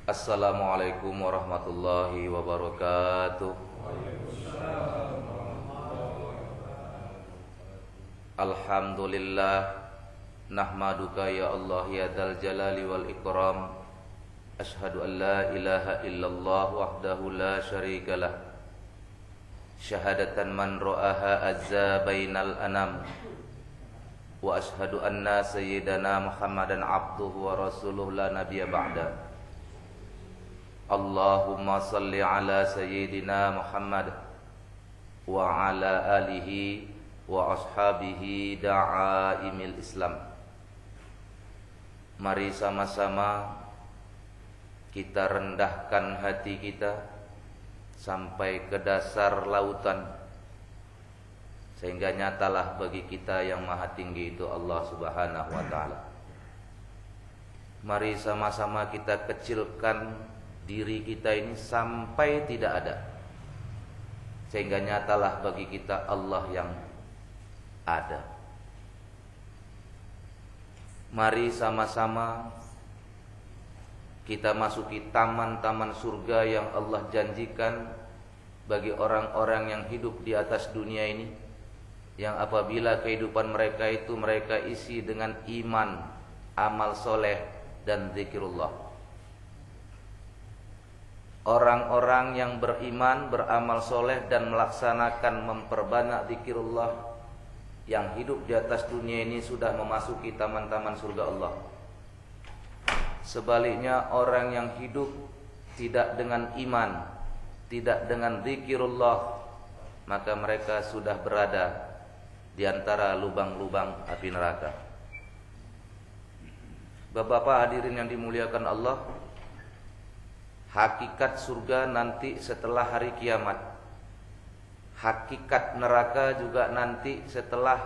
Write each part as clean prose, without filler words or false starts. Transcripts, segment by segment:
Assalamualaikum warahmatullahi wabarakatuh. Alhamdulillah, nahmaduka ya Allah ya dzal jalali wal ikram. Asyhadu an la ilaha illallah wahdahu la syarikalah. Syahadatan man ra'aha azza bainal anam. Wa asyhadu anna sayyidana Muhammadan abduhu wa rasuluhu la nabiyya ba'da. Allahumma salli ala sayyidina Muhammad wa ala alihi wa ashabihi da'aimil Islam. Mari sama-sama kita rendahkan hati kita sampai ke dasar lautan, sehingga nyatalah bagi kita yang maha tinggi itu Allah subhanahu wa ta'ala. Mari sama-sama kita kecilkan diri kita ini sampai tidak ada, sehingga nyatalah bagi kita Allah yang ada. Mari sama-sama kita masuki taman-taman surga yang Allah janjikan bagi orang-orang yang hidup di atas dunia ini, yang apabila kehidupan mereka itu mereka isi dengan iman, amal soleh, dan zikrullah. Orang-orang yang beriman, beramal soleh, dan melaksanakan memperbanyak zikirullah, yang hidup di atas dunia ini sudah memasuki taman-taman surga Allah. Sebaliknya, orang yang hidup tidak dengan iman, tidak dengan zikirullah, maka mereka sudah berada di antara lubang-lubang api neraka. Bapak-bapak hadirin yang dimuliakan Allah, hakikat surga nanti setelah hari kiamat. Hakikat neraka juga nanti setelah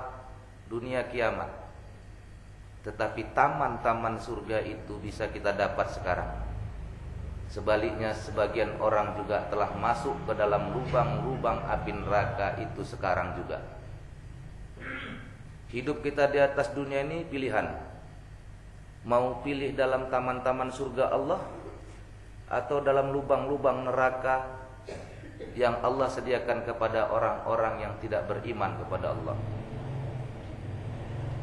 dunia kiamat. Tetapi taman-taman surga itu bisa kita dapat sekarang. Sebaliknya sebagian orang juga telah masuk ke dalam lubang-lubang api neraka itu sekarang juga. Hidup kita di atas dunia ini pilihan. Mau pilih dalam taman-taman surga Allah atau dalam lubang-lubang neraka yang Allah sediakan kepada orang-orang yang tidak beriman kepada Allah.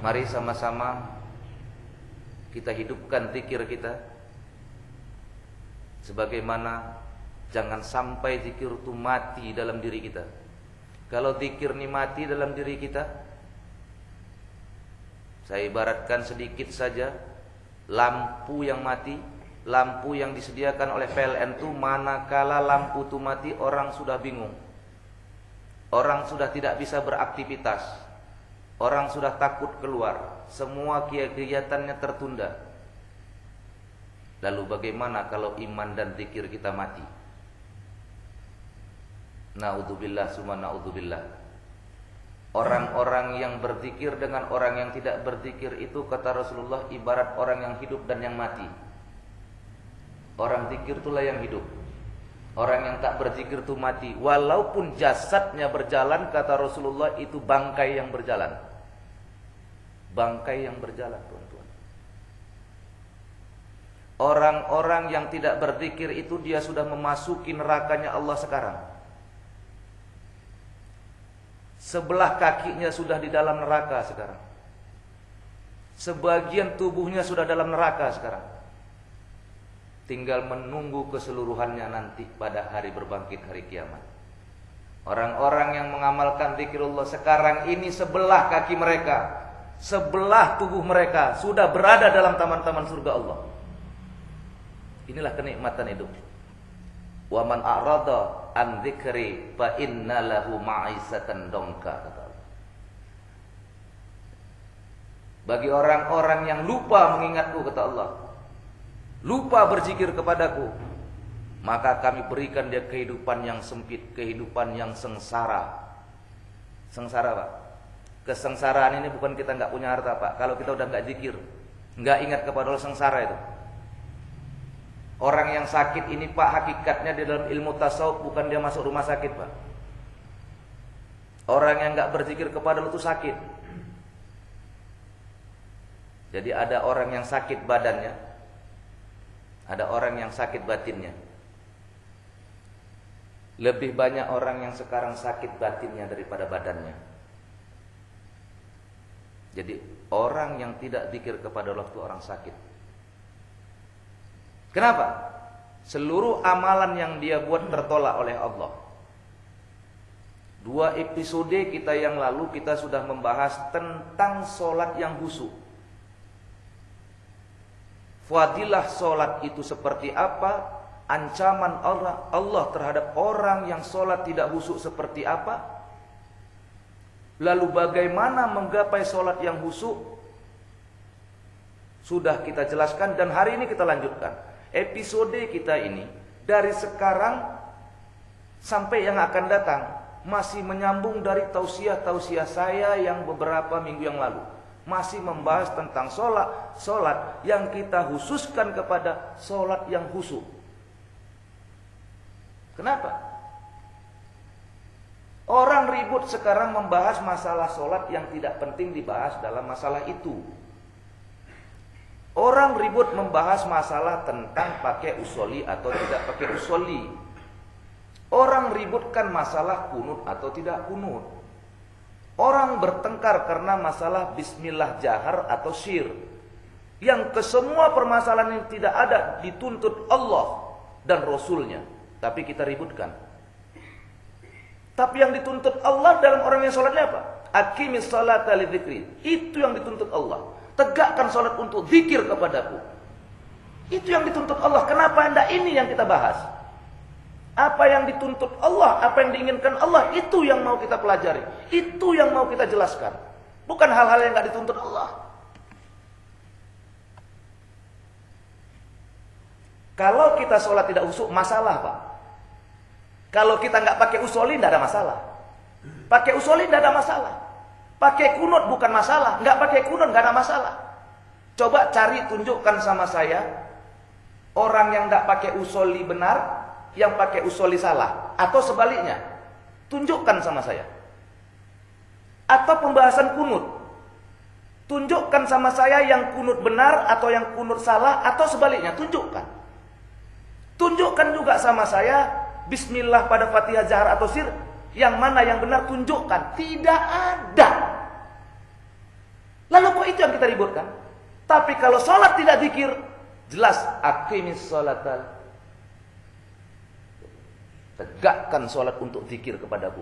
Mari sama-sama kita hidupkan zikir kita, sebagaimana jangan sampai zikir itu mati dalam diri kita. Kalau zikir ini mati dalam diri kita, saya ibaratkan sedikit saja lampu yang mati. Lampu yang disediakan oleh PLN itu manakala lampu itu mati, orang sudah bingung. Orang sudah tidak bisa beraktivitas. Orang sudah takut keluar. Semua kegiatannya tertunda. Lalu bagaimana kalau iman dan zikir kita mati? Na'udzubillah summa na'udzubillah. Orang-orang yang berzikir dengan orang yang tidak berzikir itu, kata Rasulullah, ibarat orang yang hidup dan yang mati. Orang zikir itulah yang hidup. Orang yang tak berzikir itu mati. Walaupun jasadnya berjalan, kata Rasulullah, itu bangkai yang berjalan. Bangkai yang berjalan, tuan-tuan. Orang-orang yang tidak berzikir itu dia sudah memasuki nerakanya Allah sekarang. Sebelah kakinya sudah di dalam neraka sekarang. Sebagian tubuhnya sudah dalam neraka sekarang. Tinggal menunggu keseluruhannya nanti pada hari berbangkit, hari kiamat. Orang-orang yang mengamalkan zikrullah sekarang ini, sebelah kaki mereka, sebelah tubuh mereka sudah berada dalam taman-taman surga Allah. Inilah kenikmatan hidup. Wa man a'rada an dzikri fa inna lahu ma'isatan dongka, kata Allah. Bagi orang-orang yang lupa mengingatku, kata Allah, lupa berzikir kepadaku, maka kami berikan dia kehidupan yang sempit, kehidupan yang sengsara. Sengsara, Pak. Kesengsaraan ini bukan kita nggak punya harta, Pak. Kalau kita udah nggak zikir, nggak ingat kepada Allah, sengsara itu. Orang yang sakit ini, Pak, hakikatnya di dalam ilmu tasawuf bukan dia masuk rumah sakit, Pak. Orang yang nggak berzikir kepada Allah itu sakit. Jadi ada orang yang sakit badannya, Ada orang yang sakit batinnya. Lebih banyak orang yang sekarang sakit batinnya daripada badannya. Jadi orang yang tidak zikir kepada Allah itu orang sakit. Kenapa? Seluruh amalan yang dia buat tertolak oleh Allah. 2 episode kita yang lalu kita sudah membahas tentang solat yang khusyuk. Fadilah solat itu seperti apa? Ancaman Allah terhadap orang yang solat tidak khusyuk seperti apa? Lalu bagaimana menggapai solat yang khusyuk? Sudah kita jelaskan dan hari ini kita lanjutkan. Episode kita ini dari sekarang sampai yang akan datang masih menyambung dari tausiah-tausiah saya yang beberapa minggu yang lalu. Masih membahas tentang solat yang kita khususkan kepada solat yang khusyuk. Kenapa? Orang ribut sekarang membahas masalah solat yang tidak penting dibahas dalam masalah itu. Orang ribut membahas masalah tentang pakai usoli atau tidak pakai usoli. Orang ributkan masalah kunut atau tidak kunut. Orang bertengkar karena masalah bismillah jahar atau syir. Yang kesemua permasalahan ini tidak ada dituntut Allah dan Rasulnya. Tapi kita ributkan. Tapi yang dituntut Allah dalam orang yang sholatnya apa? Aqimis sholata li dzikri. Itu yang dituntut Allah. Tegakkan sholat untuk zikir kepadaku. Itu yang dituntut Allah. Kenapa anda ini yang kita bahas? Apa yang dituntut Allah, apa yang diinginkan Allah, itu yang mau kita pelajari. Itu yang mau kita jelaskan. Bukan hal-hal yang gak dituntut Allah. Kalau kita sholat tidak khusyuk, masalah Pak. Kalau kita gak pakai usoli, tidak ada masalah. Pakai usoli tidak ada masalah. Pakai kunut bukan masalah. Nggak pakai kunut nggak ada masalah. Coba cari tunjukkan sama saya orang yang nggak pakai usoli benar, yang pakai usoli salah, atau sebaliknya. Tunjukkan sama saya. Atau pembahasan kunut. Tunjukkan sama saya yang kunut benar atau yang kunut salah, atau sebaliknya. Tunjukkan. Tunjukkan juga sama saya bismillah pada Fatihah jahar atau sir. Yang mana yang benar tunjukkan. Tidak ada. Lalu kok itu yang kita ributkan? Tapi kalau sholat tidak zikir, jelas aqimis sholatal. Tegakkan sholat untuk zikir kepadaku.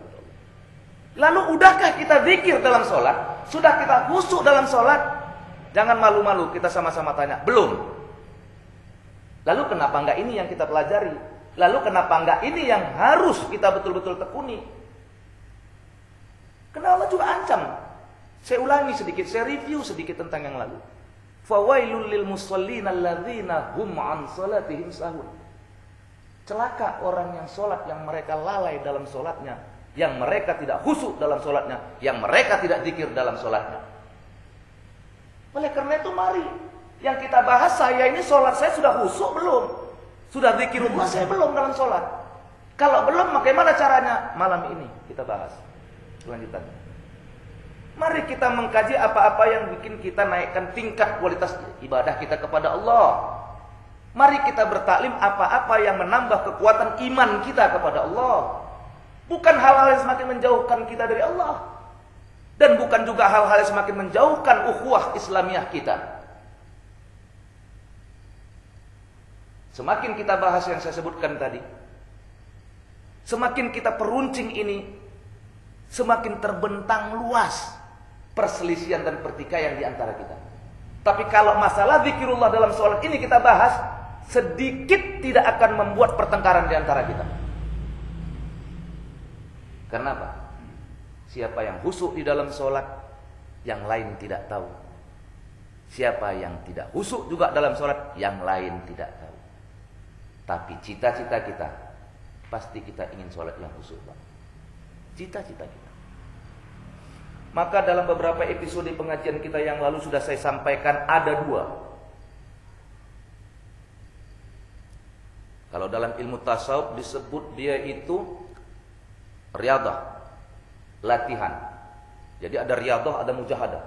Lalu udahkah kita zikir dalam sholat? Sudah kita khusyuk dalam sholat? Jangan malu-malu, kita sama-sama tanya. Belum. Lalu kenapa enggak ini yang kita pelajari? Lalu kenapa enggak ini yang harus kita betul-betul tekuni? Karena Allah juga ancam. Saya ulangi sedikit, saya review sedikit tentang yang lalu. Fawailul lil musallin alladzina hum an salatihim sahun. Celaka orang yang sholat, yang mereka lalai dalam sholatnya, yang mereka tidak khusyuk dalam sholatnya, yang mereka tidak zikir dalam sholatnya. Oleh karena itu mari, yang kita bahas, saya ini sholat saya sudah khusyuk belum? Sudah zikirullah saya belum dalam sholat. Kalau belum, bagaimana caranya? Malam ini kita bahas. Lanjutan. Mari kita mengkaji apa-apa yang bikin kita naikkan tingkat kualitas ibadah kita kepada Allah. Mari kita bertaklim apa-apa yang menambah kekuatan iman kita kepada Allah. Bukan hal-hal yang semakin menjauhkan kita dari Allah. Dan bukan juga hal-hal yang semakin menjauhkan ukhuwah Islamiyah kita. Semakin kita bahas yang saya sebutkan tadi, semakin kita peruncing ini, semakin terbentang luas perselisihan dan pertikaian di antara kita. Tapi kalau masalah zikirullah dalam sholat ini kita bahas, sedikit tidak akan membuat pertengkaran di antara kita. Karena apa? Siapa yang khusyuk di dalam sholat, yang lain tidak tahu. Siapa yang tidak khusyuk juga dalam sholat, yang lain tidak tahu. Tapi cita-cita kita, pasti kita ingin sholat yang khusyuk, Pak. Cita-cita kita. Maka dalam beberapa episode pengajian kita yang lalu sudah saya sampaikan ada 2. Kalau dalam ilmu tasawuf disebut dia itu riyadhah, latihan. Jadi ada riyadhah, ada mujahadah.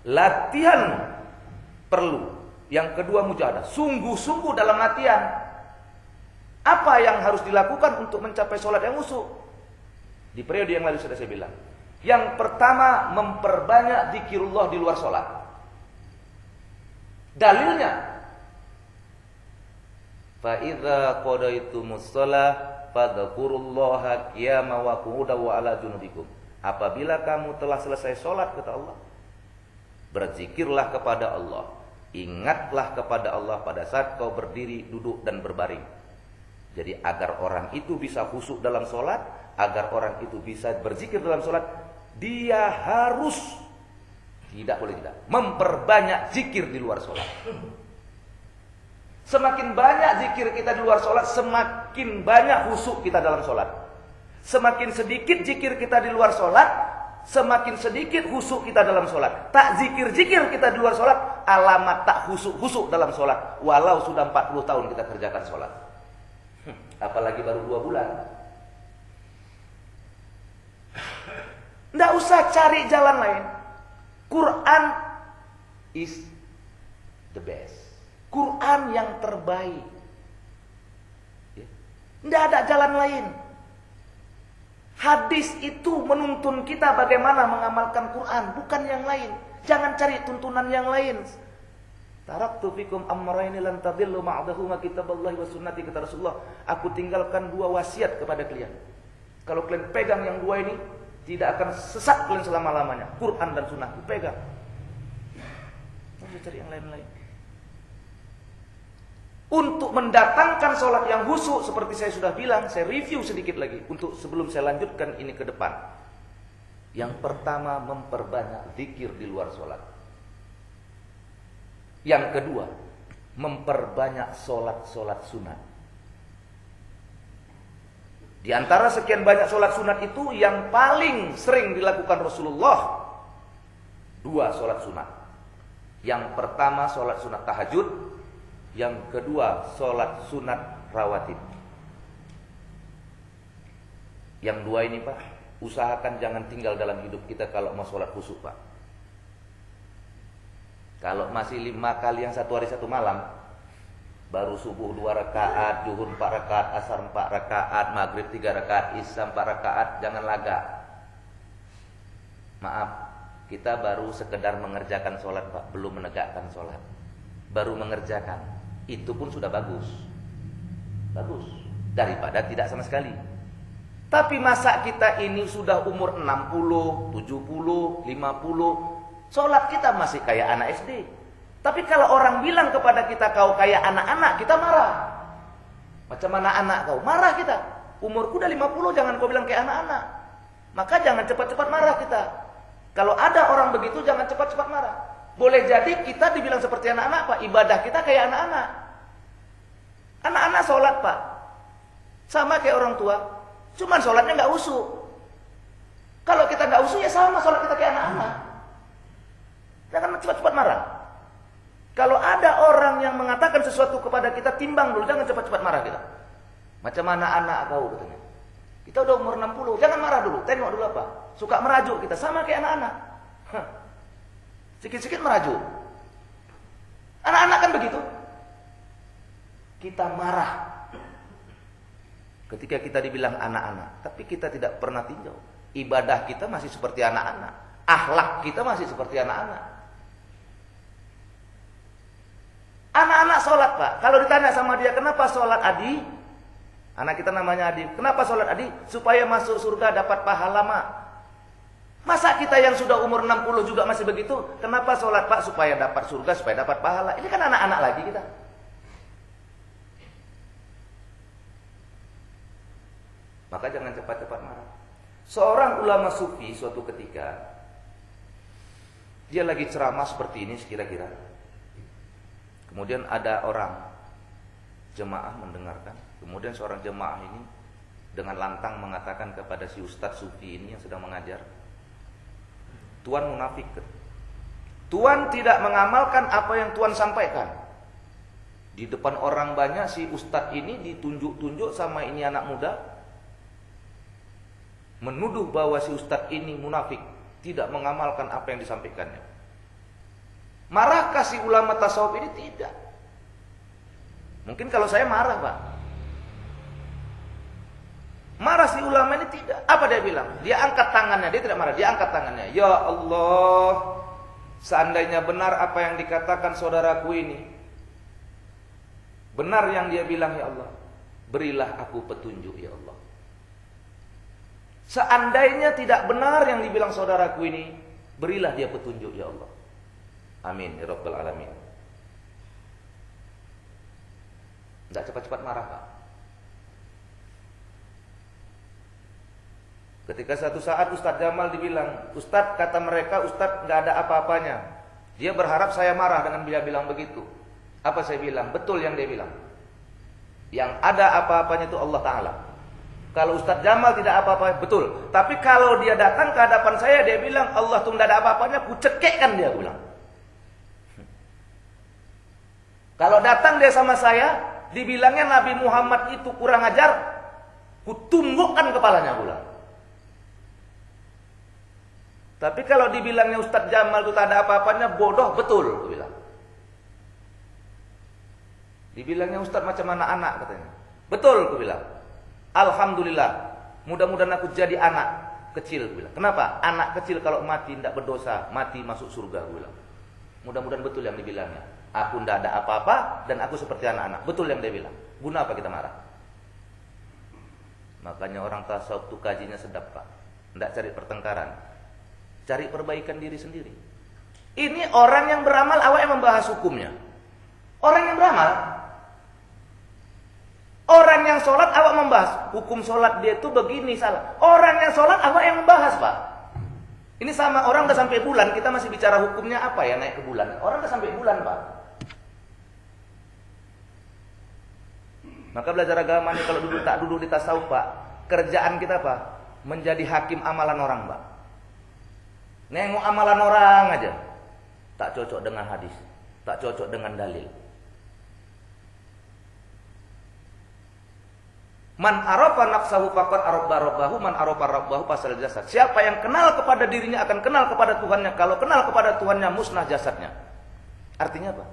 Latihan perlu, Yang kedua mujahadah, sungguh-sungguh dalam latihan. Apa yang harus dilakukan untuk mencapai sholat yang khusyuk? Di periode yang lalu sudah saya bilang. Yang pertama, memperbanyak zikirullah di luar sholat. Dalilnya, fa idza qadaitumus shalah fadhkurullaha qiyaman wa qu'udan wa ala junubikum. Apabila kamu telah selesai sholat, kata Allah, berzikirlah kepada Allah. Ingatlah kepada Allah pada saat kau berdiri, duduk, dan berbaring. Jadi agar orang itu bisa khusyuk dalam sholat, agar orang itu bisa berzikir dalam sholat, dia harus, tidak boleh tidak, memperbanyak zikir di luar sholat. Semakin banyak zikir kita di luar sholat, semakin banyak khusyuk kita dalam sholat. Semakin sedikit zikir kita di luar sholat, semakin sedikit khusyuk kita dalam sholat. Tak zikir-zikir kita di luar sholat, alamat tak khusyuk dalam sholat. Walau sudah 40 tahun kita kerjakan sholat. Apalagi baru 2 bulan. Tidak usah cari jalan lain. Quran is the best. Quran yang terbaik. Tidak ada jalan lain. Hadis itu menuntun kita bagaimana mengamalkan Quran, bukan yang lain. Jangan cari tuntunan yang lain. Taraktu fikum amrayni lan tadillu ma'dahuma kitaballahi wa sunnati, kata Rasulullah. Aku tinggalkan 2 wasiat kepada kalian. Kalau kalian pegang yang 2 ini, tidak akan sesat kalian selama-lamanya. Quran dan sunnahku pegang. Tidak usah cari yang lain-lain. Untuk mendatangkan sholat yang khusyuk, seperti saya sudah bilang, saya review sedikit lagi untuk sebelum saya lanjutkan ini ke depan. Yang pertama, memperbanyak zikir di luar sholat. Yang kedua, memperbanyak sholat-sholat sunat. Di antara sekian banyak sholat sunat itu, yang paling sering dilakukan Rasulullah, 2 sholat sunat. Yang pertama, sholat sunat tahajud. Yang kedua, sholat sunat rawatib. Yang 2 ini Pak, usahakan jangan tinggal dalam hidup kita kalau mau sholat khusyuk Pak. Kalau masih 5 kali yang 1 hari 1 malam, baru subuh 2 rakaat, zuhur 4 rakaat, asar 4 rakaat, maghrib 3 rakaat, isya 4 rakaat, jangan laga. Maaf, kita baru sekedar mengerjakan sholat Pak, belum menegakkan sholat. Baru mengerjakan. Itu pun sudah bagus. Bagus. Daripada tidak sama sekali. Tapi masa kita ini sudah umur 60, 70, 50, sholat kita masih kayak anak SD. Tapi kalau orang bilang kepada kita, kau kayak anak-anak, kita marah. Macam mana anak kau? Marah kita. Umurku udah 50, jangan kau bilang kayak anak-anak. Maka jangan cepat-cepat marah kita. Kalau ada orang begitu, jangan cepat-cepat marah. Boleh jadi kita dibilang seperti anak-anak Pak, ibadah kita kayak anak-anak. Anak-anak sholat Pak, sama kayak orang tua, cuman sholatnya nggak khusyuk. Kalau kita nggak khusyuk ya sama sholat kita kayak anak-anak. Jangan cepat-cepat marah. Kalau ada orang yang mengatakan sesuatu kepada kita, timbang dulu, jangan cepat-cepat marah kita. Macam mana anak kau katanya. Kita udah umur 60, jangan marah dulu, tengok dulu apa. Suka merajuk kita, sama kayak anak-anak. Sikit-sikit merajuk. Anak-anak kan begitu. Kita marah ketika kita dibilang anak-anak, tapi kita tidak pernah tinjau. Ibadah kita masih seperti anak-anak, akhlak kita masih seperti anak-anak. Anak-anak sholat Pak, kalau ditanya sama dia, kenapa sholat Adi? Anak kita namanya Adi, kenapa sholat Adi? Supaya masuk surga dapat pahala Mak. Masa kita yang sudah umur 60 juga masih begitu? Kenapa sholat Pak? Supaya dapat surga, supaya dapat pahala. Ini kan anak-anak lagi kita. Maka jangan cepat-cepat marah. Seorang ulama sufi suatu ketika, dia lagi ceramah seperti ini kira-kira. Kemudian ada orang jemaah mendengarkan. Kemudian seorang jemaah ini dengan lantang mengatakan kepada si ustadz sufi ini yang sedang mengajar, Tuan munafik. Tuan tidak mengamalkan apa yang Tuan sampaikan. Di depan orang banyak si ustadz ini ditunjuk-tunjuk sama ini anak muda, menuduh bahwa si ustadz ini munafik, tidak mengamalkan apa yang disampaikannya. Marahkah si ulama tasawuf ini? Tidak. Mungkin kalau saya marah, Pak. Marah si ulama ini tidak. Apa dia bilang? Dia angkat tangannya, dia tidak marah, dia angkat tangannya. Ya Allah, seandainya benar apa yang dikatakan saudaraku ini, benar yang dia bilang, ya Allah, berilah aku petunjuk, ya Allah. Seandainya tidak benar yang dibilang saudaraku ini, berilah dia petunjuk, ya Allah. Amin ya rabbal alamin. Tidak cepat-cepat marah, Pak. Ketika satu saat Ustadz Jamal dibilang, Ustadz, kata mereka, Ustadz nggak ada apa-apanya. Dia berharap saya marah dengan dia bilang begitu. Apa saya bilang? Betul yang dia bilang. Yang ada apa-apanya itu Allah Ta'ala. Kalau Ustadz Jamal tidak apa-apa, betul. Tapi kalau dia datang ke hadapan saya, dia bilang, Allah tuh nggak ada apa-apanya, ku cekekkan dia, bilang. Kalau datang dia sama saya, dibilangnya Nabi Muhammad itu kurang ajar, ku tunggukkan kepalanya, bilang. Tapi kalau dibilangnya Ustadz Jamal itu tak ada apa-apanya, bodoh, betul, aku bilang. Dibilangnya Ustadz macam anak-anak, katanya. Betul, aku bilang. Alhamdulillah, mudah-mudahan aku jadi anak kecil, aku bilang. Kenapa? Anak kecil kalau mati tidak berdosa, mati masuk surga, aku bilang. Mudah-mudahan betul yang dibilangnya. Aku tidak ada apa-apa dan aku seperti anak-anak. Betul yang dia bilang. Guna apa kita marah? Makanya orang tasawuf itu kajinya sedap, Pak. Tidak cari pertengkaran. Cari perbaikan diri sendiri. Ini orang yang beramal, awak yang membahas hukumnya. Orang yang beramal, orang yang sholat, awak membahas hukum sholat dia itu begini salah. Orang yang sholat, awak yang membahas, Pak. Ini sama orang udah sampai bulan, kita masih bicara hukumnya apa ya naik ke bulan. Orang udah sampai bulan, Pak. Maka belajar agama ini kalau duduk di tasawuf, Pak, kerjaan kita, Pak, menjadi hakim amalan orang, Pak. Nengok amalan orang aja, tak cocok dengan hadis, tak cocok dengan dalil. Man arafa nafsahu faqad arafa rabbahu, man arafa rabbahu fasal jasad. Siapa yang kenal kepada dirinya akan kenal kepada Tuhannya. Kalau kenal kepada Tuhannya, musnah jasadnya. Artinya apa?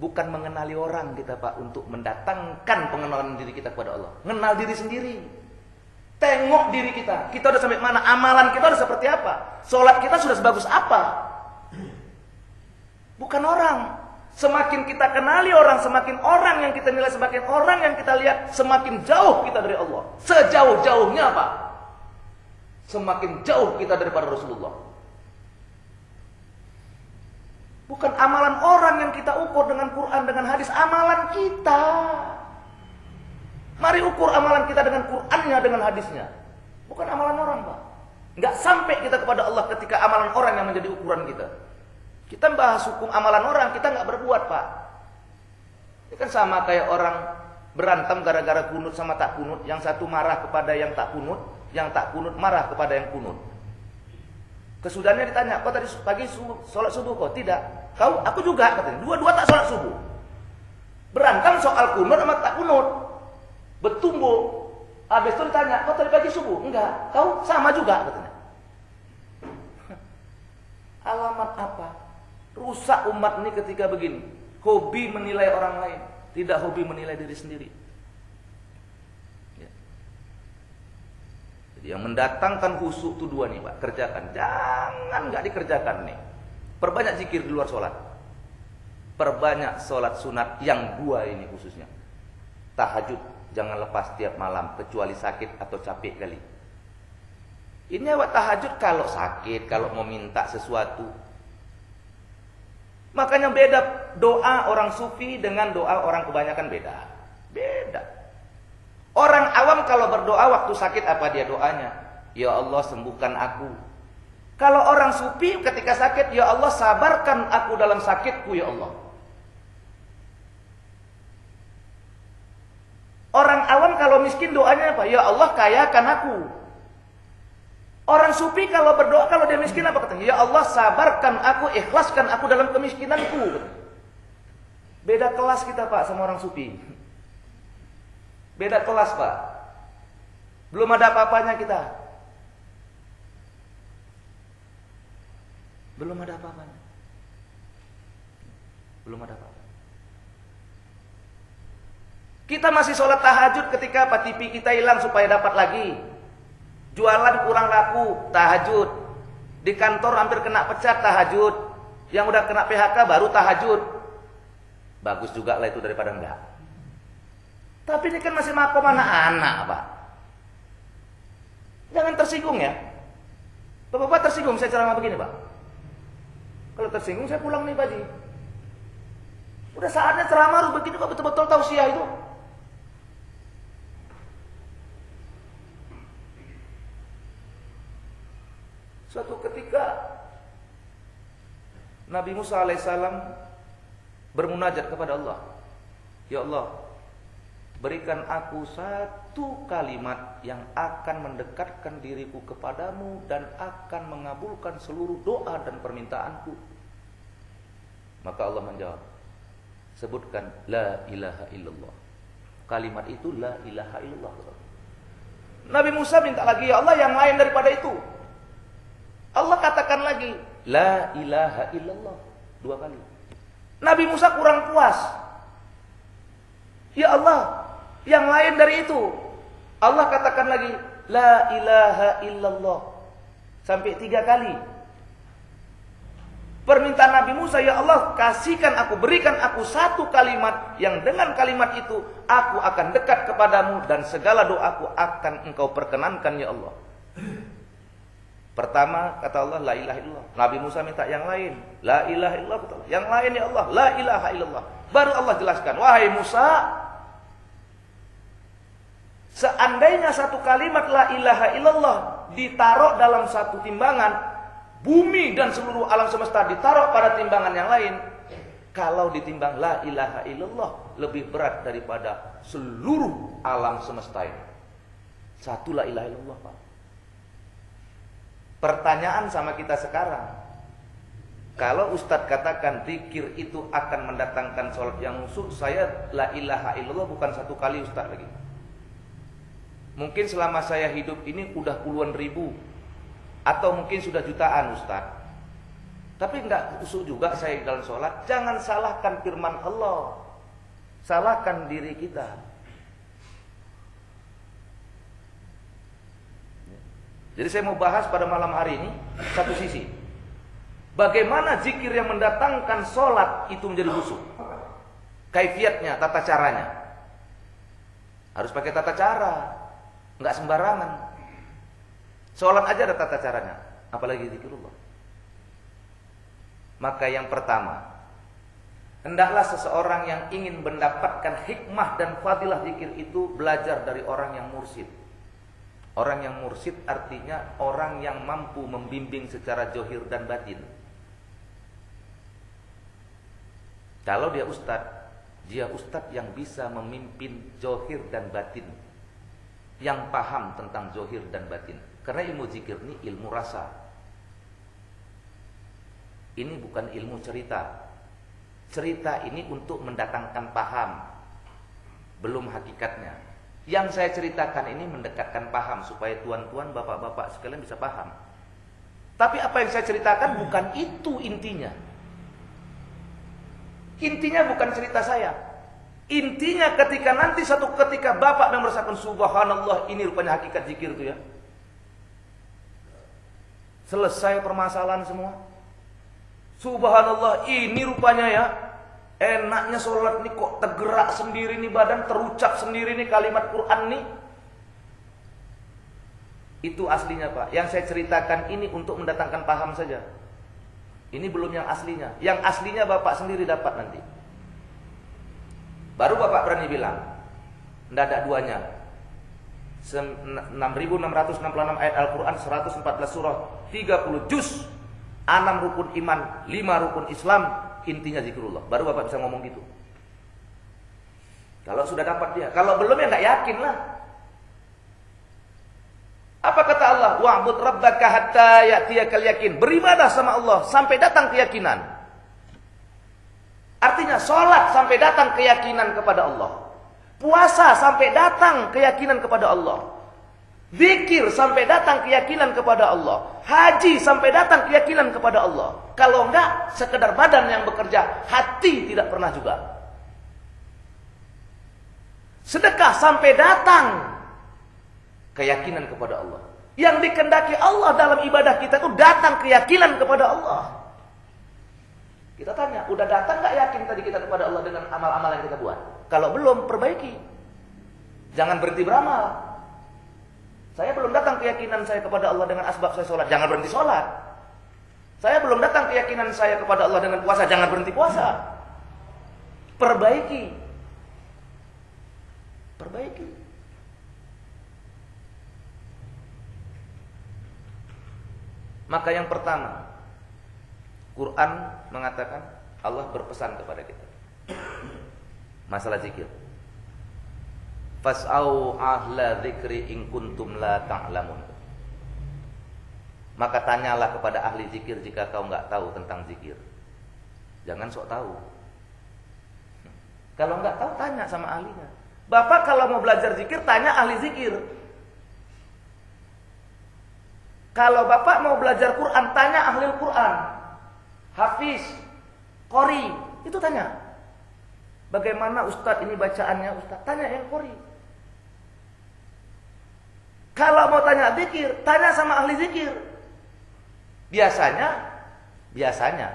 Bukan mengenali orang kita, Pak, untuk mendatangkan pengenalan diri kita kepada Allah. Mengenal diri sendiri. Tengok diri kita. Kita udah sampai mana? Amalan kita udah seperti apa? Sholat kita sudah sebagus apa? Bukan orang. Semakin kita kenali orang, semakin orang yang kita nilai, semakin orang yang kita lihat, semakin jauh kita dari Allah. Sejauh-jauhnya, Pak. Semakin jauh kita daripada Rasulullah. Bukan amalan orang yang kita ukur dengan Quran, dengan hadis. Amalan kita. Mari ukur amalan kita dengan Qur'annya, dengan hadisnya. Bukan amalan orang, Pak. Nggak sampai kita kepada Allah ketika amalan orang yang menjadi ukuran kita. Kita bahas hukum amalan orang, kita nggak berbuat, Pak. Ini kan sama kayak orang berantem gara-gara kunut sama tak kunut. Yang satu marah kepada yang tak kunut marah kepada yang kunut. Kesudahannya ditanya, kau tadi pagi sholat subuh kau? Tidak. Kau? Aku juga, katanya. Dua-dua tak sholat subuh. Berantem soal kunut sama tak kunut. Bertumbuh. Habis itu ditanya, kau tadi pagi subuh? Enggak. Kau sama juga, katanya. Alamat apa? Rusak umat ini ketika begini. Hobi menilai orang lain, tidak hobi menilai diri sendiri. Ya. Jadi yang mendatangkan khusyuk itu dua nih, Pak. Kerjakan. Jangan nggak dikerjakan nih. Perbanyak zikir di luar sholat. Perbanyak sholat sunat yang dua ini khususnya. Tahajud. Jangan lepas tiap malam, kecuali sakit atau capek kali. Ini awak tahajud kalau sakit, kalau mau minta sesuatu. Makanya beda doa orang sufi dengan doa orang kebanyakan beda. Beda. Orang awam kalau berdoa waktu sakit apa dia doanya? Ya Allah sembuhkan aku. Kalau orang sufi ketika sakit, ya Allah sabarkan aku dalam sakitku ya Allah. Orang awam kalau miskin doanya apa? Ya Allah kayakan aku. Orang sufi kalau berdoa kalau dia miskin apa katanya? Ya Allah sabarkan aku, ikhlaskan aku dalam kemiskinanku. Beda kelas kita, Pak, sama orang sufi. Beda kelas, Pak. Belum ada apa-apanya kita. Belum ada apa-apanya. Belum ada apa-apa. Kita masih sholat tahajud ketika apa? TV kita hilang supaya dapat lagi. Jualan kurang laku, tahajud. Di kantor hampir kena pecat, tahajud. Yang udah kena PHK baru tahajud. Bagus juga lah itu daripada enggak. Tapi ini kan masih makom anak-anak, Pak. Jangan tersinggung ya. Bapak-bapak tersinggung saya ceramah begini, Pak. Kalau tersinggung saya pulang nih, Pak Ji. Udah saatnya ceramah harus begini kok, betul-betul tausiah itu. Suatu ketika Nabi Musa alaihissalam bermunajat kepada Allah. Ya Allah, berikan aku satu kalimat yang akan mendekatkan diriku kepadamu dan akan mengabulkan seluruh doa dan permintaanku. Maka Allah menjawab, sebutkan la ilaha illallah. Kalimat itu la ilaha illallah. Nabi Musa minta lagi, ya Allah yang lain daripada itu. Allah katakan lagi la ilaha illallah 2 kali. Nabi Musa kurang puas. Ya Allah, yang lain dari itu. Allah katakan lagi la ilaha illallah sampai 3 kali. Permintaan Nabi Musa, ya Allah kasihkan aku, berikan aku satu kalimat yang dengan kalimat itu aku akan dekat kepadamu dan segala doaku akan engkau perkenankan ya Allah. Pertama kata Allah la ilaha illallah. Nabi Musa minta yang lain, la ilaha illallah. Yang lain ya Allah, la ilaha illallah. Baru Allah jelaskan, wahai Musa, seandainya satu kalimat la ilaha illallah ditaruh dalam satu timbangan, bumi dan seluruh alam semesta ditaruh pada timbangan yang lain, kalau ditimbang la ilaha illallah lebih berat daripada seluruh alam semesta ini. Satu la ilaha illallah, Pak. Pertanyaan sama kita sekarang, kalau Ustadz katakan zikir itu akan mendatangkan sholat yang khusyuk, saya la ilaha illallah bukan satu kali Ustadz lagi. Mungkin selama saya hidup ini udah puluhan ribu, atau mungkin sudah jutaan Ustadz. Tapi enggak khusyuk juga saya dalam sholat. Jangan salahkan firman Allah, salahkan diri kita. Jadi saya mau bahas pada malam hari ini satu sisi, bagaimana zikir yang mendatangkan sholat itu menjadi khusyuk. Kaifiatnya, tata caranya. Harus pakai tata cara, nggak sembarangan. Sholat aja ada tata caranya, apalagi zikirullah. Maka yang pertama, hendaklah seseorang yang ingin mendapatkan hikmah dan fadilah zikir itu belajar dari orang yang mursyid. Orang yang mursyid artinya orang yang mampu membimbing secara zahir dan batin. Kalau dia ustadz yang bisa memimpin zahir dan batin, yang paham tentang zahir dan batin. Karena ilmu zikir ini ilmu rasa. Ini bukan ilmu cerita. Cerita ini untuk mendatangkan paham, belum hakikatnya. Yang saya ceritakan ini mendekatkan paham supaya tuan-tuan, bapak-bapak sekalian bisa paham. Tapi apa yang saya ceritakan bukan itu intinya. Intinya bukan cerita saya. Intinya ketika nanti satu ketika bapak yang merasakan subhanallah, ini rupanya hakikat zikir itu ya. Selesai permasalahan semua. Subhanallah, ini rupanya ya. Enaknya sholat nih kok tergerak sendiri nih badan, terucap sendiri nih kalimat Quran nih. Itu aslinya Pak. Yang saya ceritakan ini untuk mendatangkan paham saja. Ini belum yang aslinya. Yang aslinya Bapak sendiri dapat nanti. Baru Bapak berani bilang. Tidak ada duanya. 6.666 ayat Al-Quran, 114 surah, 30 juz, 6 rukun iman, 5 rukun Islam. Intinya zikrullah. Baru Bapak bisa ngomong gitu. Kalau sudah dapat dia. Kalau belum ya nggak yakin lah. Apa kata Allah? Wa'bud rabbaka hatta ya'tiyakal yakin. Beribadah sama Allah sampai datang keyakinan. Artinya sholat sampai datang keyakinan kepada Allah. Puasa sampai datang keyakinan kepada Allah. Zikir sampai datang keyakinan kepada Allah. Haji sampai datang keyakinan kepada Allah. Kalau enggak, sekedar badan yang bekerja, hati tidak pernah juga. Sedekah sampai datang keyakinan kepada Allah. Yang dikehendaki Allah dalam ibadah kita itu datang keyakinan kepada Allah. Kita tanya, udah datang enggak yakin tadi kita kepada Allah dengan amal-amal yang kita buat? Kalau belum, perbaiki. Jangan berhenti beramal. Saya belum datang keyakinan saya kepada Allah dengan asbab saya sholat. Jangan berhenti sholat. Saya belum datang keyakinan saya kepada Allah dengan puasa. Jangan berhenti puasa. Perbaiki. Perbaiki. Maka yang pertama, Quran mengatakan Allah berpesan kepada kita. Masalah zikir. Fas'au ahla dzikri in kuntum la ta'lamun. Maka tanyalah kepada ahli zikir jika kau enggak tahu tentang zikir. Jangan sok tahu. Kalau enggak tahu tanya sama ahlinya. Bapak kalau mau belajar zikir tanya ahli zikir. Kalau bapak mau belajar Quran tanya ahli Quran. Hafiz, qori, itu tanya. Bagaimana ustadz ini bacaannya ustadz? Tanya yang qori. Kalau mau tanya zikir, tanya sama ahli zikir. Biasanya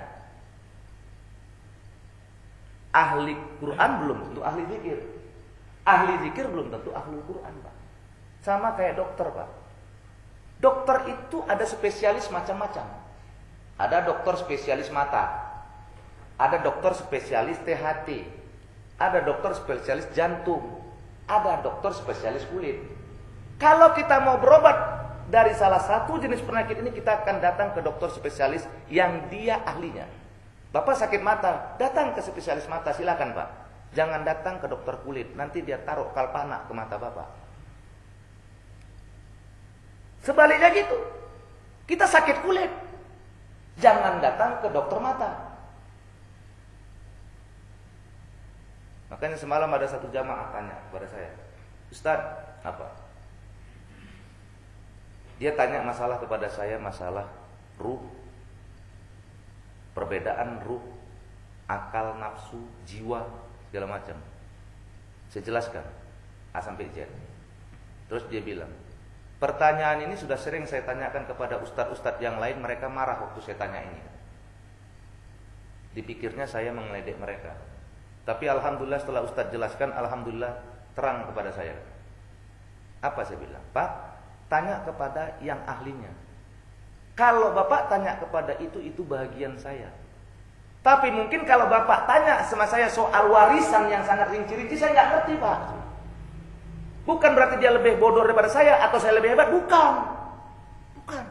ahli Quran belum tentu ahli zikir. Ahli zikir belum tentu ahli Quran, Pak. Sama kayak dokter, Pak. Dokter itu ada spesialis macam-macam. Ada dokter spesialis mata. Ada dokter spesialis THT. Ada dokter spesialis jantung. Ada dokter spesialis kulit. Kalau kita mau berobat dari salah satu jenis penyakit ini, kita akan datang ke dokter spesialis yang dia ahlinya. Bapak sakit mata, datang ke spesialis mata, silakan Pak. Jangan datang ke dokter kulit, nanti dia taruh kalpana ke mata Bapak. Sebaliknya gitu. Kita sakit kulit, jangan datang ke dokter mata. Makanya semalam ada satu jamaah tanya kepada saya, Ustaz, apa? Dia tanya masalah kepada saya, masalah ruh, perbedaan ruh, akal, nafsu, jiwa, segala macam. Saya jelaskan A sampai Z. Terus dia bilang, pertanyaan ini sudah sering saya tanyakan kepada ustadz-ustadz yang lain, mereka marah waktu saya tanya ini. Dipikirnya saya mengeledek mereka. Tapi alhamdulillah setelah ustadz jelaskan, alhamdulillah terang kepada saya. Apa saya bilang? Pak, tanya kepada yang ahlinya. Kalau Bapak tanya kepada itu bahagian saya. Tapi mungkin kalau Bapak tanya sama saya soal warisan yang sangat rinci-rinci, saya nggak ngerti, Pak. Bukan berarti dia lebih bodoh daripada saya atau saya lebih hebat, bukan. Bukan.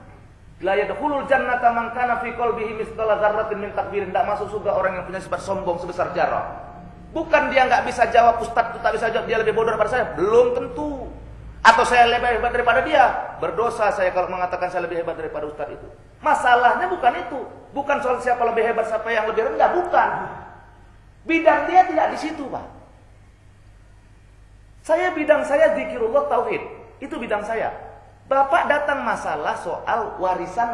La yadkhulul jannata man kana fi qalbihi mithqala dzarratin min takbirin. Tidak masuk surga orang yang punya sifat sombong sebesar zarah. Bukan dia nggak bisa jawab, Ustaz itu tak bisa jawab, dia lebih bodoh daripada saya, belum tentu. Atau saya lebih hebat daripada dia. Berdosa saya kalau mengatakan saya lebih hebat daripada ustaz itu. Masalahnya bukan itu. Bukan soal siapa lebih hebat, siapa yang lebih rendah. Bukan. Bidang dia tidak di situ, Pak. Bidang saya zikirullah tauhid. Itu bidang saya. Bapak datang masalah soal warisan.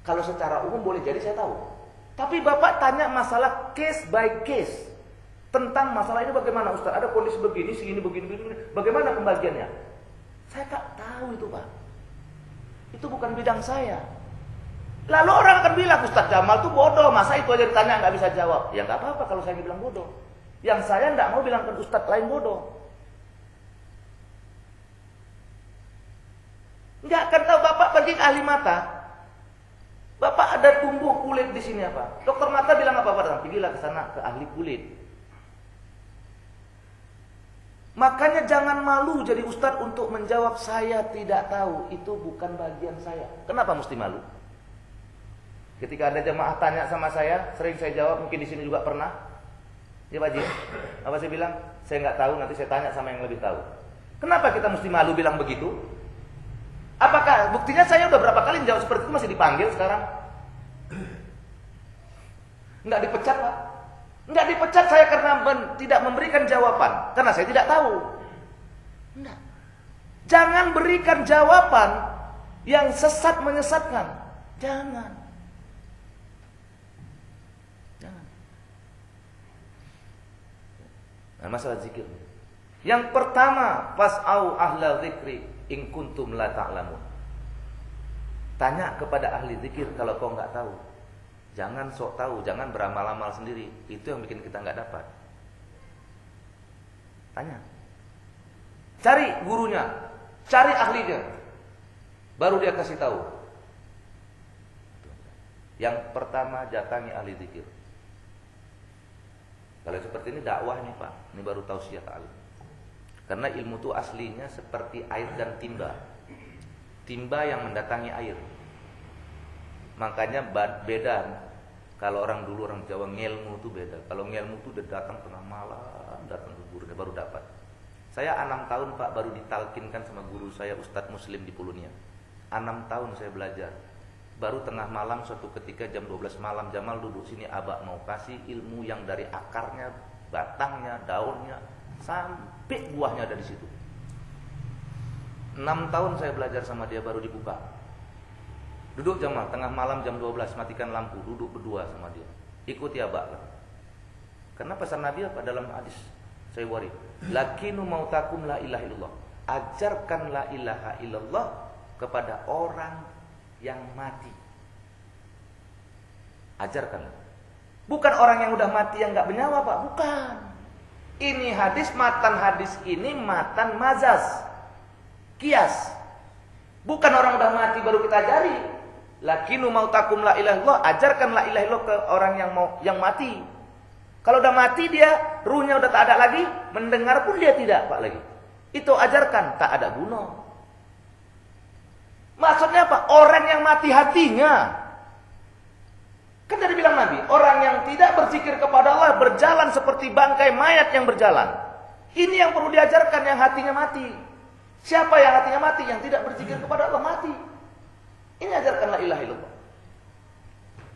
Kalau secara umum boleh jadi saya tahu. Tapi Bapak tanya masalah case by case. Tentang masalah ini bagaimana Ustaz? Ada kondisi begini, segini, begini. Bagaimana pembagiannya? Saya tak tahu itu, Pak. Itu bukan bidang saya. Lalu orang akan bilang, Ustaz Jamal itu bodoh. Masa itu aja ditanya nggak bisa jawab? Ya nggak apa-apa kalau saya bilang bodoh. Yang saya nggak mau bilang ke Ustaz lain bodoh. Nggak akan tahu. Bapak pergi ke ahli mata. Bapak ada tumbuh kulit di sini apa? Dokter mata bilang apa, Pak? Pergilah ke sana ke ahli kulit. Makanya jangan malu jadi ustadz untuk menjawab saya tidak tahu, itu bukan bagian saya. Kenapa mesti malu? Ketika ada jemaah tanya sama saya, sering saya jawab, mungkin di sini juga pernah. Ya Pak Ji, apa saya bilang? Saya nggak tahu, nanti saya tanya sama yang lebih tahu. Kenapa kita mesti malu bilang begitu? Apakah buktinya saya udah berapa kali jawab seperti itu masih dipanggil sekarang? Nggak dipecat, Pak. Nggak dipecat saya karena tidak memberikan jawaban, karena saya tidak tahu. Enggak. Jangan berikan jawaban yang sesat menyesatkan. Jangan. Nah, masalah zikir. Yang pertama, fas'au ahla dzikri in kuntum la ta'lamun. Tanya kepada ahli zikir kalau kau enggak tahu. Jangan sok tahu, jangan beramal-amal sendiri. Itu yang bikin kita enggak dapat. Tanya. Cari gurunya, cari ahlinya. Baru dia kasih tahu. Yang pertama, datangi ahli zikir. Kalau seperti ini dakwah nih Pak, ini baru tausiah ta'alim. Karena ilmu itu aslinya seperti air dan timba. Timba yang mendatangi air. Makanya beda. Kalau orang dulu, orang Jawa, ngelmu itu beda. Kalau ngelmu itu udah datang tengah malam, datang ke gurunya baru dapat. Saya 6 tahun Pak baru ditalkinkan sama guru saya Ustadz Muslim di Pulunia. 6 tahun saya belajar. Baru tengah malam suatu ketika jam 12 malam, Jamal duduk sini, abak mau kasih ilmu yang dari akarnya, batangnya, daunnya, sampai buahnya ada di situ. 6 tahun saya belajar sama dia baru dibuka. Duduk Jamal, tengah malam jam 12, matikan lampu, duduk berdua sama dia. Ikuti abak lah. Karena pesan Nabi apa dalam hadis saya waris? Lakinu mautakum la ilaha illallah. Ajarkan la ilaha illallah kepada orang yang mati. Ajarkan. Bukan orang yang udah mati yang gak bernyawa Pak, bukan. Ini hadis, matan hadis ini matan mazaz, kias. Bukan orang udah mati baru kita ajari. Lakinu mautakum la ilaha illallah, ajarkan la ilaha illallah ke orang yang mati. Kalau udah mati dia, ruhnya udah tak ada lagi, mendengar pun dia tidak Pak lagi. Itu ajarkan, tak ada guna. Maksudnya apa? Orang yang mati hatinya. Kan tadi bilang Nabi, orang yang tidak berzikir kepada Allah berjalan seperti bangkai mayat yang berjalan. Ini yang perlu diajarkan, yang hatinya mati. Siapa yang hatinya mati? Yang tidak berzikir kepada Allah mati. Ini ajarkan la ilaha illallah.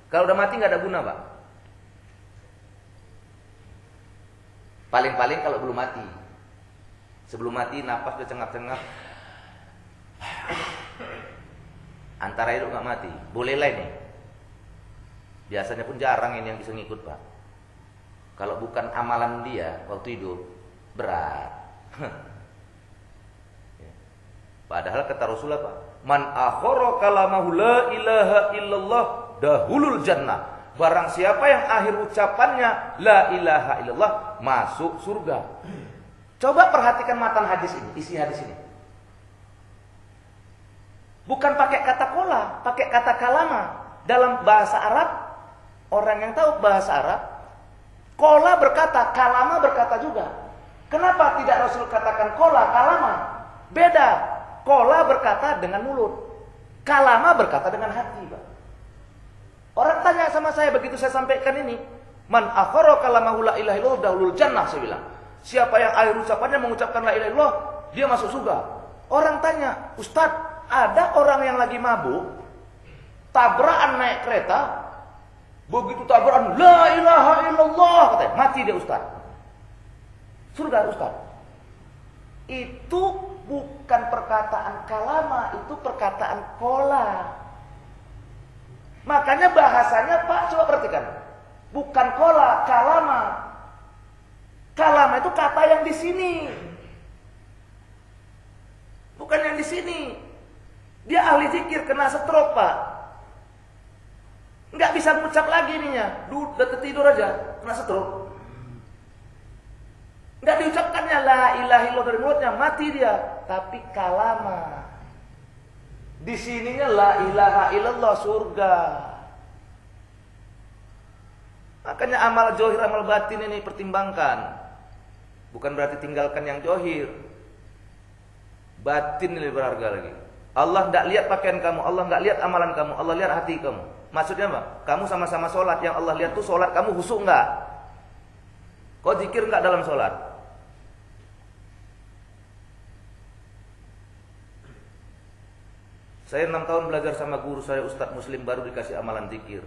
Kalau udah mati nggak ada guna Pak. Paling-paling kalau belum mati. Sebelum mati napas udah cengap-cengap. Antara hidup nggak mati, bolehlah ini. Biasanya pun jarang ini yang bisa ngikut Pak. Kalau bukan amalan dia waktu hidup berat. Padahal kata Rasulullah Pak, man akhara kalamahu la ilaha illallah dahulul jannah. Barang siapa yang akhir ucapannya la ilaha illallah masuk surga. Coba perhatikan matan hadis ini, isi hadis ini. Bukan pakai kata kola, pakai kata kalama. Dalam bahasa Arab, orang yang tahu bahasa Arab, kola berkata, kalama berkata juga. Kenapa tidak Rasul katakan kola, kalama? Beda. Kola berkata dengan mulut, kalama berkata dengan hati. Orang tanya sama saya begitu saya sampaikan ini, man akhara kalamahu la ilaha illallah dahulul jannah, saya bilang. Siapa yang akhir ucapannya mengucapkan la ilaha illallah, dia masuk surga. Orang tanya, Ustadz, ada orang yang lagi mabuk, tabrakan naik kereta, begitu tabrakan, la ilaha illallah, katanya, mati dia Ustaz. Surga Ustaz. Itu bukan perkataan kalama, itu perkataan kola. Makanya bahasanya Pak, coba perhatikan. Bukan kola, kalama. Kalama itu kata yang di sini. Bukan yang di sini. Dia ahli zikir kena stroke Pak. Nggak bisa mengucap lagi ininya. Udah tertidur aja, kena stroke. Nggak diucapkannya la ilaha illallah dari mulutnya, mati dia. Tapi kalama. Di sininya la ilaha illallah, surga. Makanya amal johir, amal batin ini pertimbangkan. Bukan berarti tinggalkan yang johir. Batin ini berharga lagi. Allah tidak lihat pakaian kamu, Allah tidak lihat amalan kamu, Allah lihat hati kamu. Maksudnya apa? Kamu sama-sama sholat, yang Allah lihat tuh sholat kamu khusyuk enggak? Kau zikir enggak dalam sholat? Saya 6 tahun belajar sama guru saya Ustadz Muslim baru dikasih amalan zikir.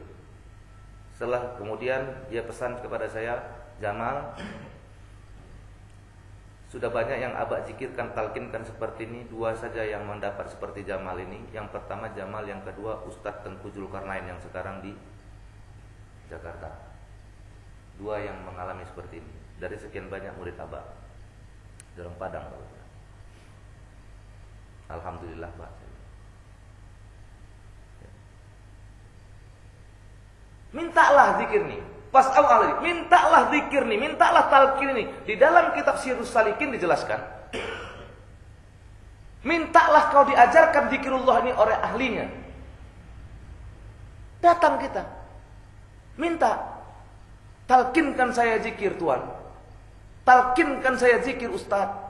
Setelah kemudian dia pesan kepada saya, Jamal, Sudah banyak yang abah zikirkan, talkinkan seperti ini. Dua saja yang mendapat seperti Jamal ini. Yang pertama Jamal, yang kedua Ustadz Tengku Zulkarnain yang sekarang di Jakarta. Dua yang mengalami seperti ini. Dari sekian banyak murid abah di orang Padang, Pak. Alhamdulillah, Pak. Mintalah zikir nih. Mintalah zikir nih, mintalah talqin nih. Di dalam kitab Sirrus Salikin dijelaskan, mintalah kau diajarkan zikirullah ini oleh ahlinya. Datang kita, minta, talqinkan saya zikir Tuhan, talqinkan saya zikir Ustaz.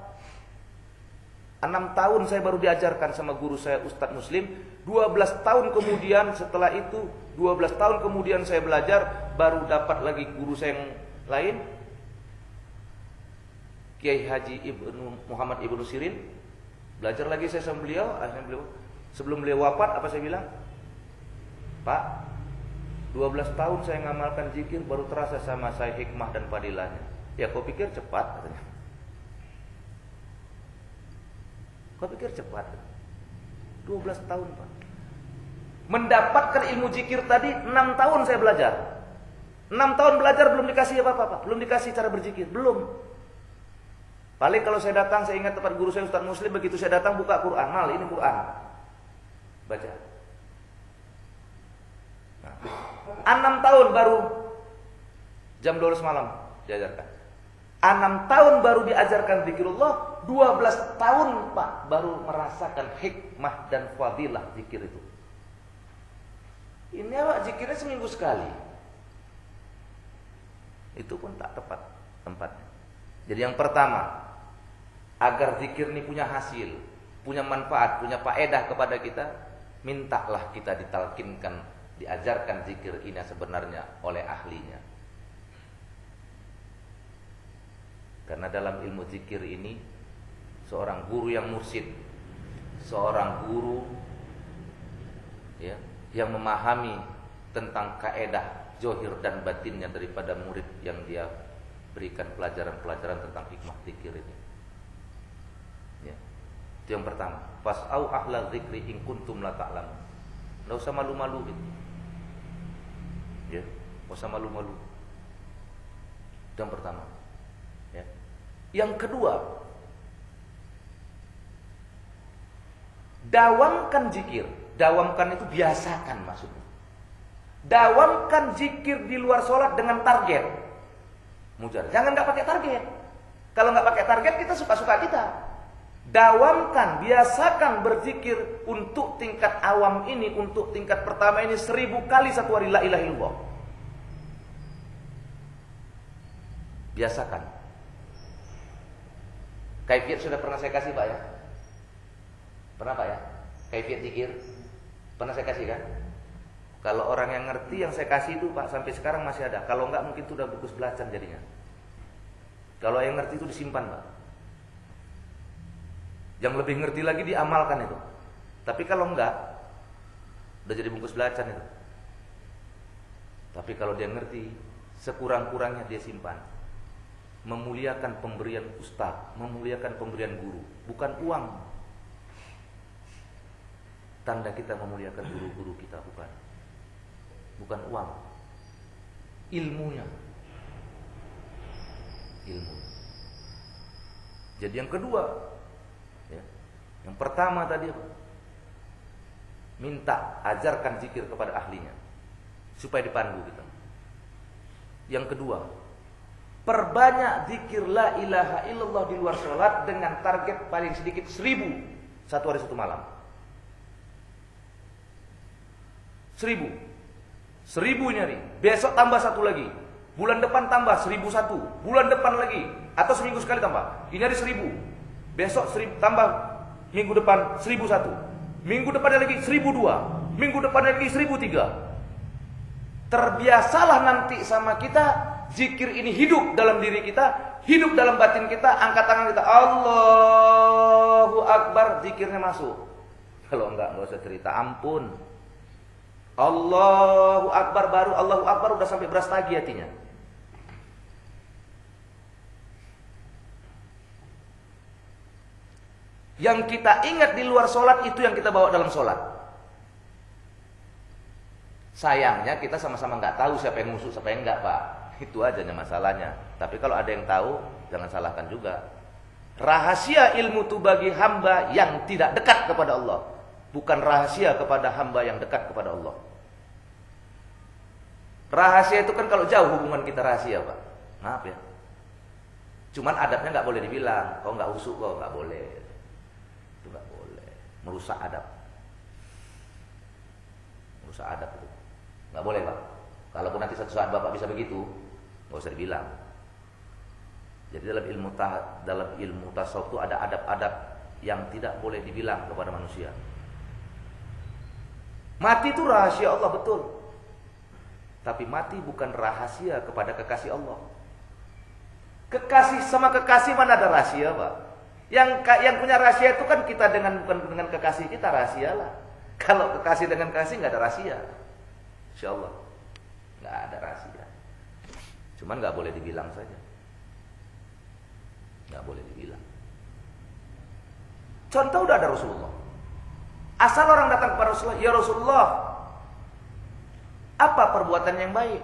6 tahun saya baru diajarkan sama guru saya Ustadz Muslim. 12 tahun kemudian, setelah itu 12 tahun kemudian saya belajar, baru dapat lagi guru saya yang lain, Kiai Haji Muhammad Ibnu Sirin. Belajar lagi saya sama beliau. Sebelum beliau wafat, apa saya bilang? Pak, 12 tahun saya ngamalkan zikir, baru terasa sama saya hikmah dan fadilahnya. Ya kau pikir cepat, katanya. Kau pikir cepat? 12 tahun, Pak. Mendapatkan ilmu zikir tadi 6 tahun saya belajar. 6 tahun belajar belum dikasih apa-apa, Pak. Belum dikasih cara berzikir, belum. Paling kalau saya datang, saya ingat tempat guru saya Ustaz Muslim, begitu saya datang buka Quran. Mal, ini Quran. Baca. Nah, 6 tahun baru jam 12 malam diajarkan. 6 tahun baru diajarkan zikirullah. 12 tahun Pak baru merasakan hikmah dan fadilah zikir itu. Ini Pak zikirnya seminggu sekali. Itu pun tak tepat tempatnya. Jadi yang pertama, agar zikir ini punya hasil, punya manfaat, punya faedah kepada kita, mintalah kita ditalkinkan, diajarkan zikir ini sebenarnya oleh ahlinya. Karena dalam ilmu zikir ini, seorang guru yang mursyid, seorang guru ya, yang memahami tentang kaedah zohir dan batinnya daripada murid yang dia berikan pelajaran-pelajaran tentang hikmah zikir ini. Ya. Itu yang pertama. Fas'au ahla dzikri in kuntum la ta'lamun. Enggak usah malu-malu gitu. Ya, enggak usah malu-malu. Itu yang pertama. Ya. Yang kedua, dawamkan zikir. Dawamkan itu biasakan maksudnya. Dawamkan zikir di luar sholat dengan target. Mujarab. Jangan nggak pakai target. Kalau nggak pakai target kita suka-suka kita. Dawamkan, biasakan berzikir untuk tingkat awam ini, untuk tingkat pertama ini 1000 kali satu hari la ilaha illallah. Biasakan. Kaifiat sudah pernah saya kasih Pak ya? Pernah Pak ya? Kaifiat zikir pernah saya kasih kan? Kalau orang yang ngerti yang saya kasih itu Pak sampai sekarang masih ada. Kalau enggak mungkin itu udah buku belacan jadinya. Kalau yang ngerti itu disimpan Pak. Yang lebih ngerti lagi diamalkan itu. Tapi kalau enggak, udah jadi bungkus belacan itu. Tapi kalau dia ngerti, sekurang-kurangnya dia simpan. Memuliakan pemberian ustaz, memuliakan pemberian guru, bukan uang. Tanda kita memuliakan guru-guru kita, bukan uang, ilmunya, ilmu. Jadi yang kedua, ya, yang pertama tadi minta ajarkan zikir kepada ahlinya supaya dipandu kita. Yang kedua, perbanyak zikir la ilaha illallah di luar sholat dengan target paling sedikit 1000 satu hari satu malam. 1000 nyari. Besok tambah satu lagi. Bulan depan tambah 1001. Bulan depan lagi. Atau seminggu sekali tambah. Ini hari 1000. Besok 1000 tambah. Minggu depan 1001. Minggu depannya lagi 1002. Minggu depannya lagi 1003. Terbiasalah nanti sama kita. Zikir ini hidup dalam diri kita. Hidup dalam batin kita. Angkat tangan kita. Allahu Akbar. Zikirnya masuk. Kalau enggak usah cerita. Ampun. Allahu Akbar, baru Allahu Akbar udah sampai beras tagi hatinya. Yang kita ingat di luar sholat itu yang kita bawa dalam sholat. Sayangnya kita sama-sama nggak tahu siapa yang musuh, siapa yang enggak, Pak. Itu aja masalahnya. Tapi kalau ada yang tahu, jangan salahkan juga. Rahasia ilmu itu bagi hamba yang tidak dekat kepada Allah, bukan rahasia kepada hamba yang dekat kepada Allah. Rahasia itu kan kalau jauh hubungan kita rahasia, Pak. Maaf ya. Cuman adabnya nggak boleh dibilang. Kau nggak usuk, kau nggak boleh. Itu nggak boleh. Merusak adab. Merusak adab itu. Nggak boleh, Pak. Kalaupun nanti suatu saat Bapak bisa begitu, nggak usah dibilang. Jadi dalam ilmu tasawuf itu ada adab-adab yang tidak boleh dibilang kepada manusia. Mati itu rahasia Allah, betul. Tapi mati bukan rahasia kepada kekasih Allah. Kekasih sama kekasih mana ada rahasia, Pak? Yang punya rahasia itu kan kita bukan dengan kekasih kita, rahasia lah. Kalau kekasih dengan kekasih nggak ada rahasia. Insya Allah nggak ada rahasia. Cuman nggak boleh dibilang saja. Nggak boleh dibilang. Contoh udah ada Rasulullah. Asal orang datang kepada Rasulullah, ya Rasulullah, apa perbuatan yang baik?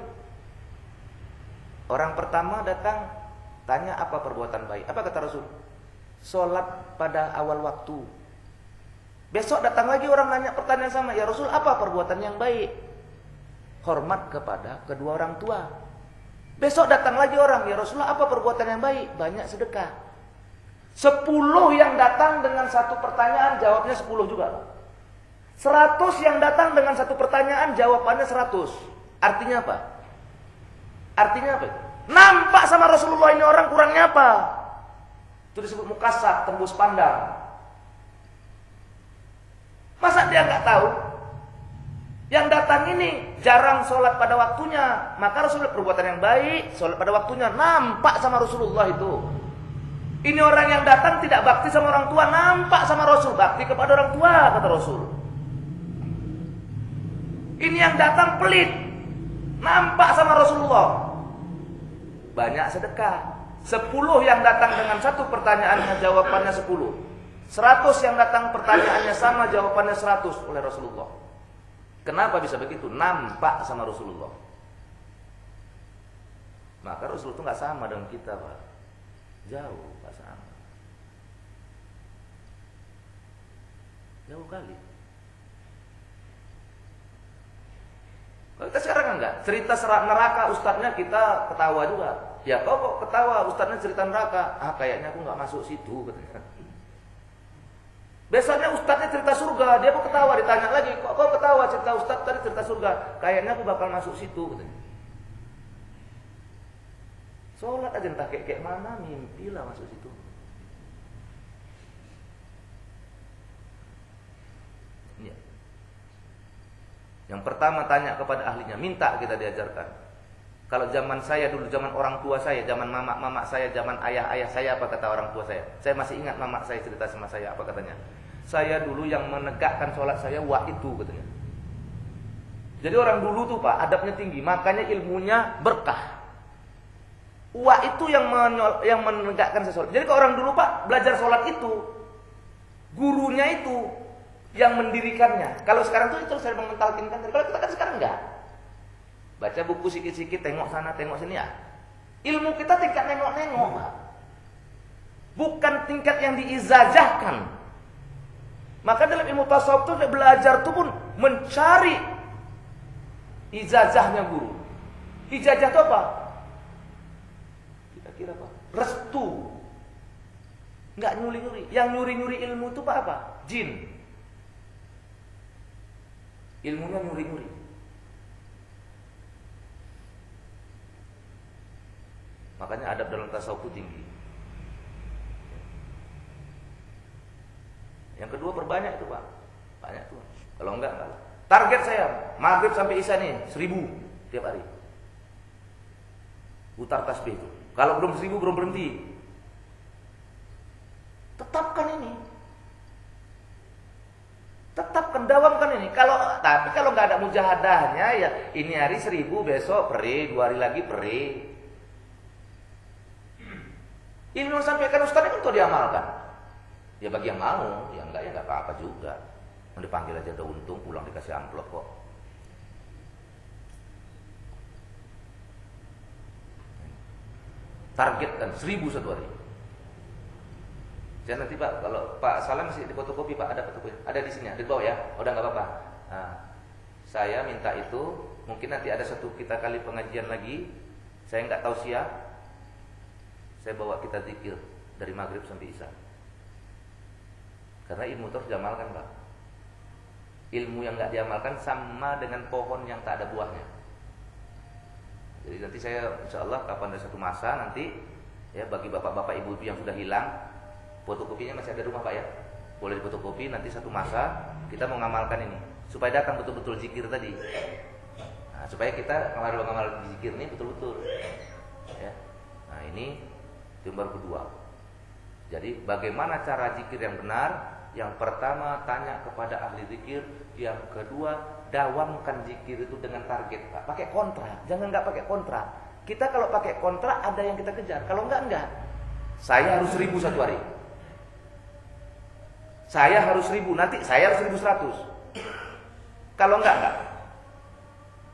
Orang pertama datang tanya apa perbuatan baik. Apa kata Rasul? Sholat pada awal waktu. Besok datang lagi orang nanya pertanyaan sama, ya Rasul, apa perbuatan yang baik? Hormat kepada kedua orang tua. Besok datang lagi orang, ya Rasulullah, apa perbuatan yang baik? Banyak sedekah. 10 yang datang dengan satu pertanyaan, jawabnya 10 juga. 100 yang datang dengan satu pertanyaan, jawabannya 100. Artinya apa? Artinya apa? Nampak sama Rasulullah ini orang kurangnya apa? Itu disebut mukasab, tembus pandang. Masa dia nggak tahu? Yang datang ini jarang sholat pada waktunya, maka Rasulullah perbuatan yang baik, sholat pada waktunya, nampak sama Rasulullah itu. Ini orang yang datang tidak bakti sama orang tua, nampak sama Rasul, bakti kepada orang tua, kata Rasul. Ini yang datang pelit, nampak sama Rasulullah, banyak sedekah. 10 yang datang dengan satu pertanyaannya, jawabannya 10. 100 yang datang pertanyaannya sama, jawabannya 100 oleh Rasulullah. Kenapa bisa begitu? Nampak sama Rasulullah. Maka Rasul itu nggak sama dengan kita, Pak. Jauh, nggak sama. Jauh kali. Kalau kita sekarang enggak, cerita neraka ustadznya kita ketawa juga. Ya kok ketawa ustadznya cerita neraka? Ah kayaknya aku nggak masuk situ, katanya. Besoknya ustadznya cerita surga, dia kok ketawa, ditanya lagi, kok ketawa cerita ustadz tadi cerita surga? Kayaknya aku bakal masuk situ, katanya. Sholat aja entah kayak mana, mimpi lah masuk situ. Ya. Yang pertama tanya kepada ahlinya, minta kita diajarkan. Kalau zaman saya dulu, zaman orang tua saya, zaman mama saya, zaman ayah saya, apa kata orang tua saya? Saya masih ingat mama saya cerita sama saya, apa katanya? Saya dulu yang menegakkan sholat saya, wa itu, katanya. Jadi orang dulu tuh Pak, adabnya tinggi, makanya ilmunya berkah. Wa itu yang menegakkan sholat. Jadi kalau orang dulu Pak, belajar sholat itu, gurunya itu yang mendirikannya. Kalau sekarang tuh itu saya mentalkinkan. Kalau kita kan sekarang enggak. Baca buku sikit-sikit, tengok sana, tengok sini ya. Ilmu kita tingkat nengok-nengok, Pak. Bukan tingkat yang diizajahkan. Maka dalam ilmu tasawuf itu belajar itu pun mencari ijazahnya guru. Ijazah itu apa? Kira-kira apa? Restu. Enggak nyuri-nyuri. Yang nyuri-nyuri ilmu itu Pak apa? Jin. Ilmunya nyuri-nyuri. Makanya adab dalam tasawuf itu tinggi. Yang kedua perbanyak itu Pak. Banyak tuh. Kalau enggak. Target saya maghrib sampai isya nih 1000 tiap hari. Putar tasbih itu. Kalau belum 1000 belum berhenti. Tetapkan ini. Tetapkan, dawamkan ini. Tapi kalau nggak ada mujahadahnya ya ini hari 1000, besok peri, 2 hari lagi peri. Ini yang sampaikan Ustaz kan untuk diamalkan. Ya bagi yang mau, yang enggak ya enggak apa-apa juga. Mau dipanggil aja udah untung, pulang dikasih amplop kok. Targetkan 1000 satu hari. Jangan nanti Pak, kalau Pak Salam masih di fotokopi Pak, ada fotokopi, ada di sini, di bawah ya. Udah nggak apa-apa. Nah, saya minta itu, mungkin nanti ada satu kita kali pengajian lagi. Saya nggak tahu siap. Saya bawa kita zikir dari maghrib sampai isya. Karena ilmu terus diamalkan Pak. Ilmu yang nggak diamalkan sama dengan pohon yang tak ada buahnya. Jadi nanti saya insya Allah kapan ada satu masa nanti ya bagi bapak-bapak ibu-ibu yang sudah hilang, fotokopinya masih ada di rumah Pak ya, boleh difotokopi. Nanti satu masa kita mau ngamalkan ini supaya datang betul-betul zikir tadi. Nah, supaya kita ngamal zikir ini betul-betul ya. Nah ini gambar kedua. Jadi bagaimana cara zikir yang benar? Yang pertama tanya kepada ahli zikir, yang kedua dawamkan zikir itu dengan target Pak. Pakai kontrak, jangan nggak pakai kontrak. Kita kalau pakai kontrak ada yang kita kejar, kalau enggak. Saya harus 1000 satu hari. Saya harus 1000, nanti saya harus 1100. Kalau enggak.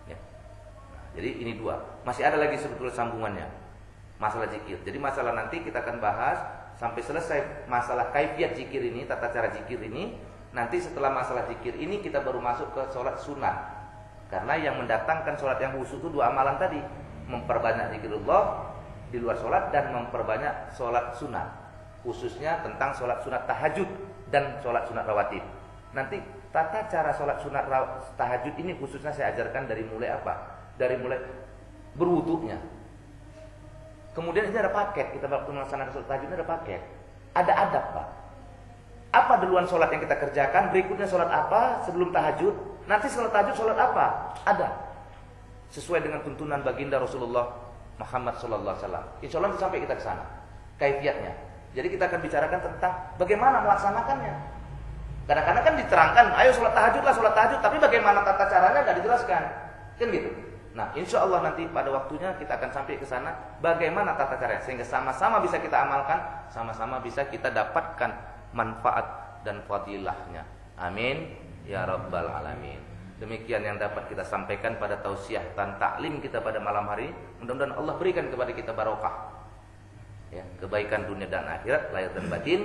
Ya. Nah, jadi ini dua. Masih ada lagi sebetulnya sambungannya. Masalah zikir. Jadi masalah nanti kita akan bahas sampai selesai masalah kaifiat zikir ini, tata cara zikir ini. Nanti setelah masalah zikir ini kita baru masuk ke sholat sunnah. Karena yang mendatangkan sholat yang khusyuk itu dua amalan tadi, memperbanyak zikirullah di luar sholat dan memperbanyak sholat sunnah, khususnya tentang sholat sunat tahajud dan sholat sunat rawatib. Nanti tata cara sholat sunat tahajud ini khususnya saya ajarkan dari mulai apa? Dari mulai berwudunya. Kemudian ini ada paket, kita waktu melaksanakan sholat tahajud ini ada paket, ada adab Pak. Apa duluan sholat yang kita kerjakan, berikutnya sholat apa sebelum tahajud, nanti sholat tahajud sholat apa, ada sesuai dengan tuntunan baginda Rasulullah Muhammad SAW. Insya Allah sampai kita ke sana kaifiatnya. Jadi kita akan bicarakan tentang bagaimana melaksanakannya. Kadang-kadang kan diterangkan, ayo sholat tahajud lah sholat tahajud, tapi bagaimana tata caranya nggak dijelaskan, kan gitu. Nah, insya Allah nanti pada waktunya kita akan sampai ke sana bagaimana tata caranya sehingga sama-sama bisa kita amalkan, sama-sama bisa kita dapatkan manfaat dan fadilahnya. Amin ya rabbal alamin. Demikian yang dapat kita sampaikan pada tausiah dan taklim kita pada malam hari. Mudah-mudahan Allah berikan kepada kita barokah, ya, kebaikan dunia dan akhirat, lahir dan batin.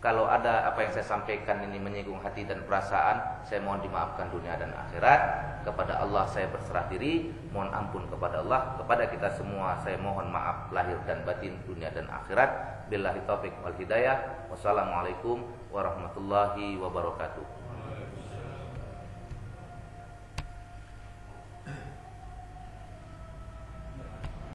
Kalau ada apa yang saya sampaikan ini menyinggung hati dan perasaan, saya mohon dimaafkan dunia dan akhirat. Kepada Allah saya berserah diri, mohon ampun kepada Allah. Kepada kita semua saya mohon maaf lahir dan batin, dunia dan akhirat. Billahi taufiq wal hidayah. Wassalamualaikum warahmatullahi wabarakatuh.